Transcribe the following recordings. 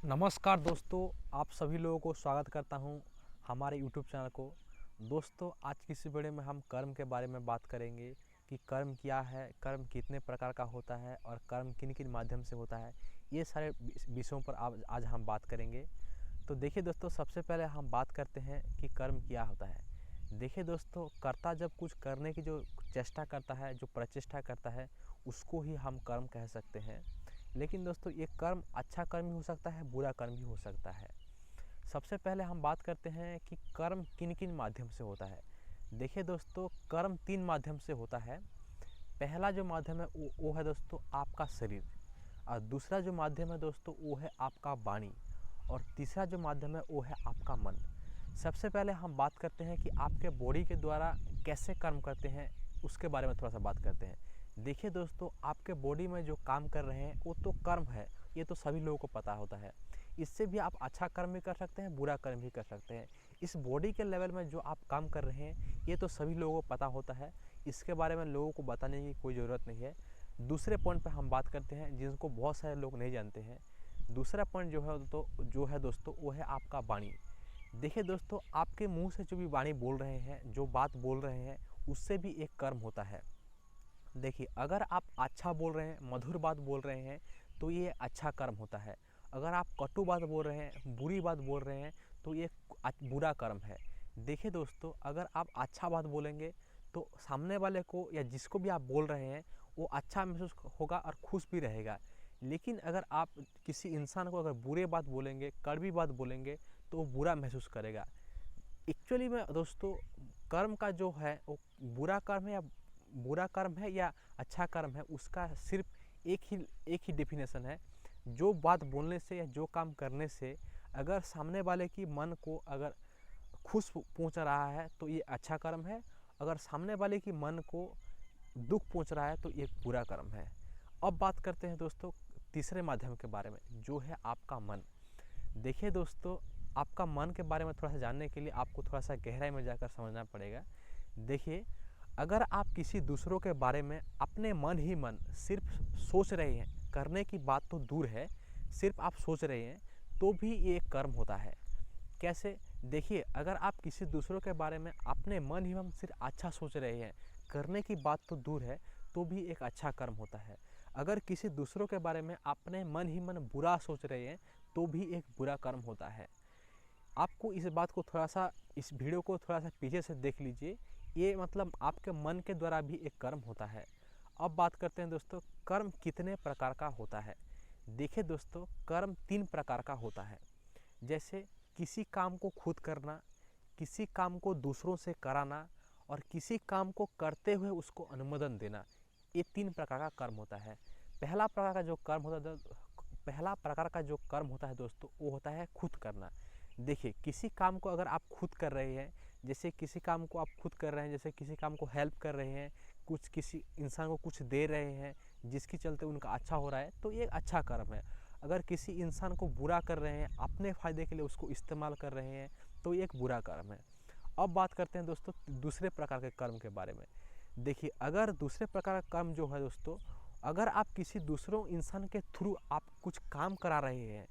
नमस्कार दोस्तों, आप सभी लोगों को स्वागत करता हूं हमारे यूट्यूब चैनल को। दोस्तों, आज की इस वीडियो में हम कर्म के बारे में बात करेंगे कि कर्म क्या है, कर्म कितने प्रकार का होता है और कर्म किन किन माध्यम से होता है। ये सारे विषयों पर आज हम बात करेंगे। तो देखिए दोस्तों, सबसे पहले हम बात करते हैं कि कर्म क्या होता है। देखिए दोस्तों, कर्ता जब कुछ करने की जो चेष्टा करता है, जो प्रचेष्टा करता है, उसको ही हम कर्म कह सकते हैं। लेकिन दोस्तों, ये कर्म अच्छा कर्म भी हो सकता है, बुरा कर्म भी हो सकता है। सबसे पहले हम बात करते हैं कि कर्म किन किन माध्यम से होता है। देखिए दोस्तों, कर्म 3 माध्यम से होता है। पहला जो माध्यम है वो है दोस्तों आपका शरीर, और दूसरा जो माध्यम है दोस्तों वो है आपका वाणी, और तीसरा जो माध्यम है वो है आपका मन। सबसे पहले हम बात करते हैं कि आपके बॉडी के द्वारा कैसे कर्म करते हैं, उसके बारे में थोड़ा सा बात करते हैं। देखिए दोस्तों, आपके बॉडी में जो काम कर रहे हैं वो तो कर्म है, ये तो सभी लोगों को पता होता है। इससे भी आप अच्छा कर्म भी कर सकते हैं, बुरा कर्म भी कर सकते हैं। इस बॉडी के लेवल में जो आप काम कर रहे हैं ये तो सभी लोगों को पता होता है, इसके बारे में लोगों को बताने की कोई ज़रूरत नहीं है। दूसरे पॉइंट पर हम बात करते हैं जिनको बहुत सारे लोग नहीं जानते हैं। दूसरा पॉइंट जो है दोस्तों वो है आपका वाणी। देखिए दोस्तों, आपके मुंह से जो भी वाणी बोल रहे हैं, जो बात बोल रहे हैं, उससे भी एक कर्म होता है। देखिए, अगर आप अच्छा बोल रहे हैं, मधुर बात बोल रहे हैं, तो ये अच्छा कर्म होता है। अगर आप कटु बात बोल रहे हैं, बुरी बात बोल रहे हैं, तो ये बुरा कर्म है। देखिए दोस्तों, अगर आप अच्छा बात बोलेंगे तो सामने वाले को या जिसको भी आप बोल रहे हैं वो अच्छा महसूस होगा और खुश भी रहेगा। लेकिन अगर आप किसी इंसान को अगर बुरे बात बोलेंगे, कड़वी बात बोलेंगे, तो वो बुरा महसूस करेगा। एक्चुअली में दोस्तों, कर्म का जो है वो बुरा कर्म है या अच्छा कर्म है, उसका सिर्फ एक ही डेफिनेशन है। जो बात बोलने से या जो काम करने से अगर सामने वाले की मन को अगर खुश पहुंच रहा है तो ये अच्छा कर्म है। अगर सामने वाले की मन को दुख पहुंच रहा है तो ये बुरा कर्म है। अब बात करते हैं दोस्तों तीसरे माध्यम के बारे में, जो है आपका मन। देखिए दोस्तों, आपका मन के बारे में थोड़ा सा जानने के लिए आपको थोड़ा सा गहराई में जाकर समझना पड़ेगा। देखिए, अगर आप किसी दूसरों के बारे में अपने मन ही मन सिर्फ सोच रहे हैं, करने की बात तो दूर है, सिर्फ आप सोच रहे हैं, तो भी ये एक कर्म होता है। कैसे? देखिए, अगर आप किसी दूसरों के बारे में अपने मन ही मन सिर्फ अच्छा सोच रहे हैं, करने की बात तो दूर है, तो भी एक अच्छा कर्म होता है। अगर किसी दूसरों के बारे में अपने मन ही मन बुरा सोच रहे हैं, तो भी एक बुरा कर्म होता है। आपको इस बात को थोड़ा सा, इस वीडियो को थोड़ा सा पीछे से देख लीजिए। ये मतलब आपके मन के द्वारा भी एक कर्म होता है। अब बात करते हैं दोस्तों, कर्म कितने प्रकार का होता है। देखिए दोस्तों, कर्म 3 प्रकार का होता है। जैसे किसी काम को खुद करना, किसी काम को दूसरों से कराना, और किसी काम को करते हुए उसको अनुमोदन देना। ये 3 प्रकार का कर्म होता है। पहला प्रकार का जो कर्म होता है दोस्तों, वो होता है खुद करना। देखिए, किसी काम को अगर आप खुद कर रहे हैं, जैसे किसी काम को आप खुद कर रहे हैं, जैसे किसी काम को हेल्प कर रहे हैं, कुछ किसी इंसान को कुछ दे रहे हैं जिसके चलते उनका अच्छा हो रहा है, तो ये अच्छा कर्म है। अगर किसी इंसान को बुरा कर रहे हैं, अपने फ़ायदे के लिए उसको इस्तेमाल कर रहे हैं, तो ये एक बुरा कर्म है। अब बात करते हैं दोस्तों दूसरे प्रकार के कर्म के बारे में। देखिए, अगर दूसरे प्रकार का कर्म जो है दोस्तों, अगर आप किसी दूसरों इंसान के थ्रू आप कुछ काम करा रहे हैं,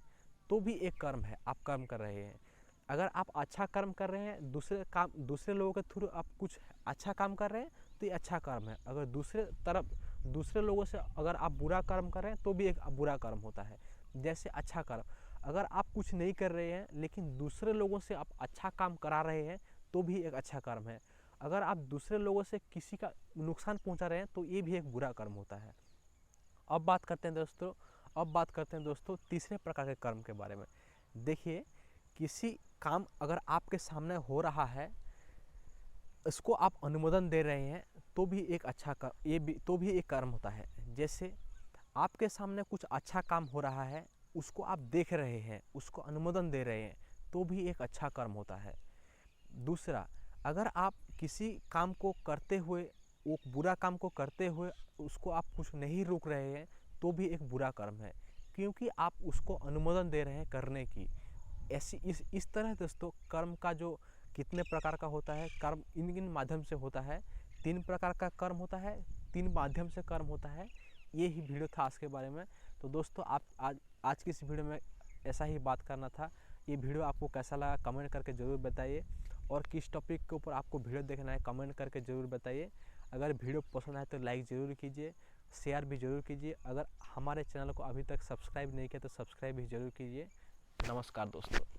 तो भी एक कर्म है, आप कर्म कर रहे हैं। अगर आप अच्छा कर्म कर रहे हैं, दूसरे लोगों के थ्रू आप कुछ अच्छा काम कर रहे हैं, तो ये अच्छा कर्म है। अगर दूसरे लोगों से अगर आप बुरा कर्म कर रहे हैं, तो भी एक बुरा कर्म होता है। जैसे अच्छा कर्म, अगर आप कुछ नहीं कर रहे हैं लेकिन दूसरे लोगों से आप अच्छा काम करा रहे हैं, तो भी एक अच्छा कर्म है। अगर आप दूसरे लोगों से किसी का नुकसान पहुंचा रहे हैं, तो ये भी एक बुरा कर्म होता है। अब बात करते हैं दोस्तों तीसरे प्रकार के कर्म के बारे में। देखिए, किसी काम अगर आपके सामने हो रहा है, इसको आप अनुमोदन दे रहे हैं, तो भी एक तो भी एक कर्म होता है। जैसे आपके सामने कुछ अच्छा काम हो रहा है, उसको आप देख रहे हैं, उसको अनुमोदन दे रहे हैं, तो भी एक अच्छा कर्म होता है। दूसरा, अगर आप किसी काम को करते हुए, वो बुरा काम को करते हुए उसको आप कुछ नहीं रोक रहे हैं, तो भी एक बुरा कर्म है, क्योंकि आप उसको अनुमोदन दे रहे हैं करने की। ऐसी इस तरह दोस्तों कर्म का जो कितने प्रकार का होता है, कर्म इन इन माध्यम से होता है। 3 प्रकार का कर्म होता है, 3 माध्यम से कर्म होता है। ये ही वीडियो था आज के बारे में। तो दोस्तों, आप आज की इस वीडियो में ऐसा ही बात करना था। ये वीडियो आपको कैसा लगा कमेंट करके ज़रूर बताइए, और किस टॉपिक के ऊपर आपको वीडियो देखना है कमेंट करके ज़रूर बताइए। अगर वीडियो पसंद आए तो लाइक ज़रूर कीजिए, शेयर भी ज़रूर कीजिए। अगर हमारे चैनल को अभी तक सब्सक्राइब नहीं किया तो सब्सक्राइब भी ज़रूर कीजिए। नमस्कार दोस्तों।